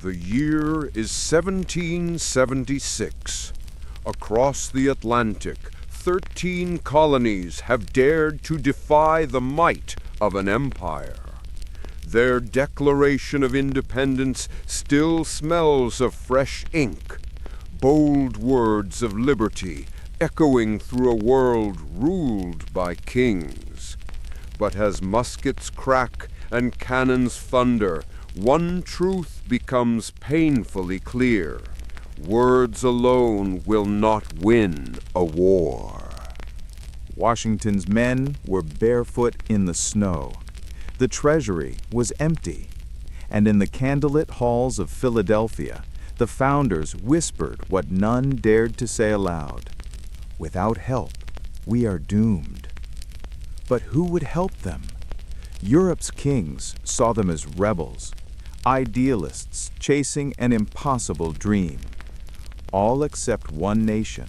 The year is 1776. Across the Atlantic, 13 colonies have dared to defy the might of an empire. Their Declaration of Independence still smells of fresh ink, bold words of liberty echoing through a world ruled by kings. But as muskets crack and cannons thunder, one truth becomes painfully clear. Words alone will not win a war. Washington's men were barefoot in the snow. The treasury was empty. And in the candlelit halls of Philadelphia, the founders whispered what none dared to say aloud. Without help, we are doomed. But who would help them? Europe's kings saw them as rebels, idealists chasing an impossible dream. All except one nation,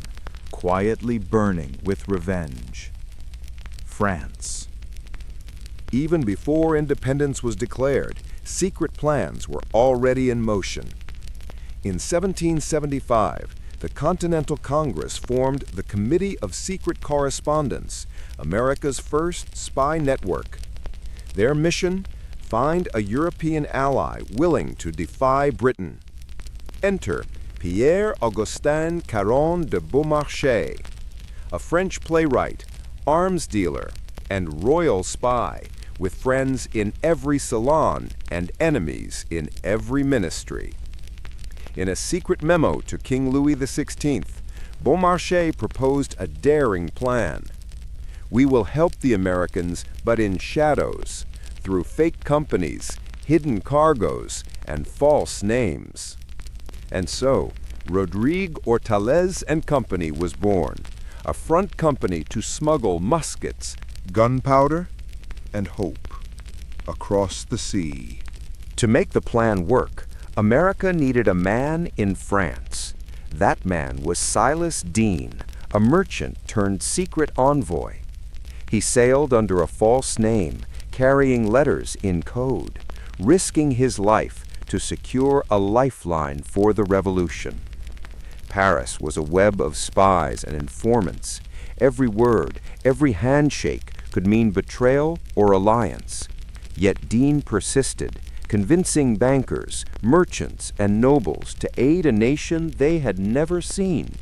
quietly burning with revenge. France. Even before independence was declared, secret plans were already in motion. In 1775, the Continental Congress formed the Committee of Secret Correspondence, America's first spy network. Their mission? Find a European ally willing to defy Britain. Enter Pierre-Augustin Caron de Beaumarchais, a French playwright, arms dealer, and royal spy, with friends in every salon and enemies in every ministry. In a secret memo to King Louis XVI, Beaumarchais proposed a daring plan. We will help the Americans, but in shadows, through fake companies, hidden cargoes, and false names. And so, Rodrigue Hortalez and Company was born, a front company to smuggle muskets, Gunpowder, and hope across the sea. To make the plan work, America needed a man in France. That man was Silas Deane, a merchant turned secret envoy. He sailed under a false name, carrying letters in code, risking his life to secure a lifeline for the revolution. Paris was a web of spies and informants. Every word, every handshake could mean betrayal or alliance. Yet Deane persisted, convincing bankers, merchants, and nobles to aid a nation they had never seen.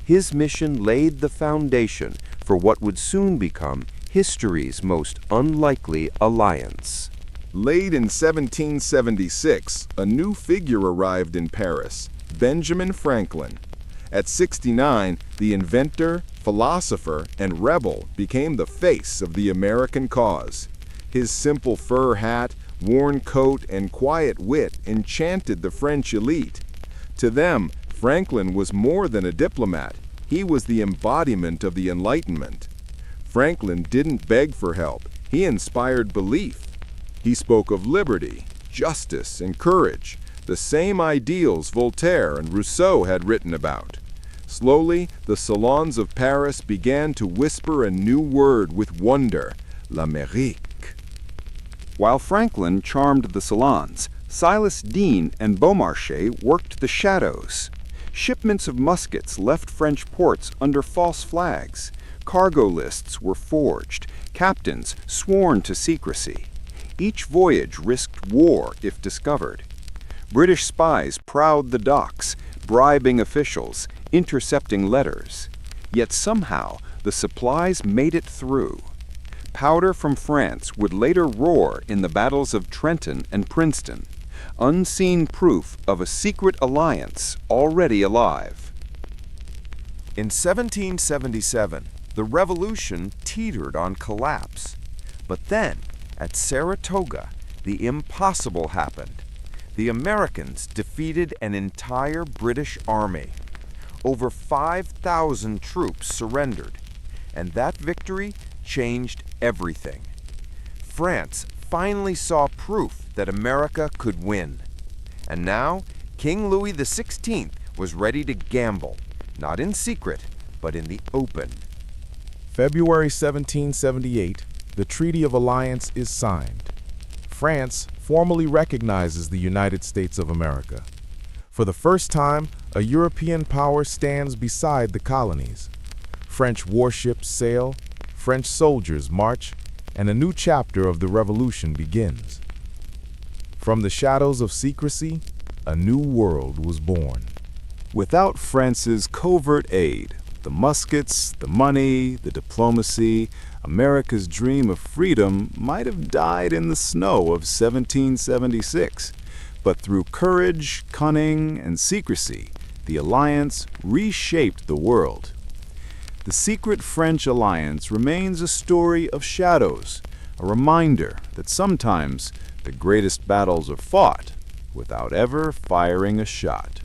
His mission laid the foundation for what would soon become history's most unlikely alliance. Late in 1776, a new figure arrived in Paris, Benjamin Franklin. At 69, the inventor, philosopher, and rebel became the face of the American cause. His simple fur hat, worn coat, and quiet wit enchanted the French elite. To them, Franklin was more than a diplomat. He was the embodiment of the Enlightenment. Franklin didn't beg for help. He inspired belief. He spoke of liberty, justice, and courage, the same ideals Voltaire and Rousseau had written about. Slowly, the salons of Paris began to whisper a new word with wonder, l'Amérique. While Franklin charmed the salons, Silas Deane and Beaumarchais worked the shadows. Shipments of muskets left French ports under false flags. Cargo lists were forged, captains sworn to secrecy. Each voyage risked war if discovered. British spies prowled the docks, bribing officials, intercepting letters. Yet somehow, the supplies made it through. Powder from France would later roar in the battles of Trenton and Princeton, unseen proof of a secret alliance already alive. In 1777, the revolution teetered on collapse. But then, at Saratoga, the impossible happened. The Americans defeated an entire British army. Over 5,000 troops surrendered, and that victory changed everything. France finally saw proof that America could win. And now, King Louis XVI was ready to gamble, not in secret, but in the open. February 1778, the Treaty of Alliance is signed. France formally recognizes the United States of America. For the first time, a European power stands beside the colonies. French warships sail, French soldiers march, and a new chapter of the Revolution begins. From the shadows of secrecy, a new world was born. Without France's covert aid, the muskets, the money, the diplomacy, America's dream of freedom might have died in the snow of 1776. But through courage, cunning, and secrecy, the alliance reshaped the world. The secret French alliance remains a story of shadows, a reminder that sometimes the greatest battles are fought without ever firing a shot.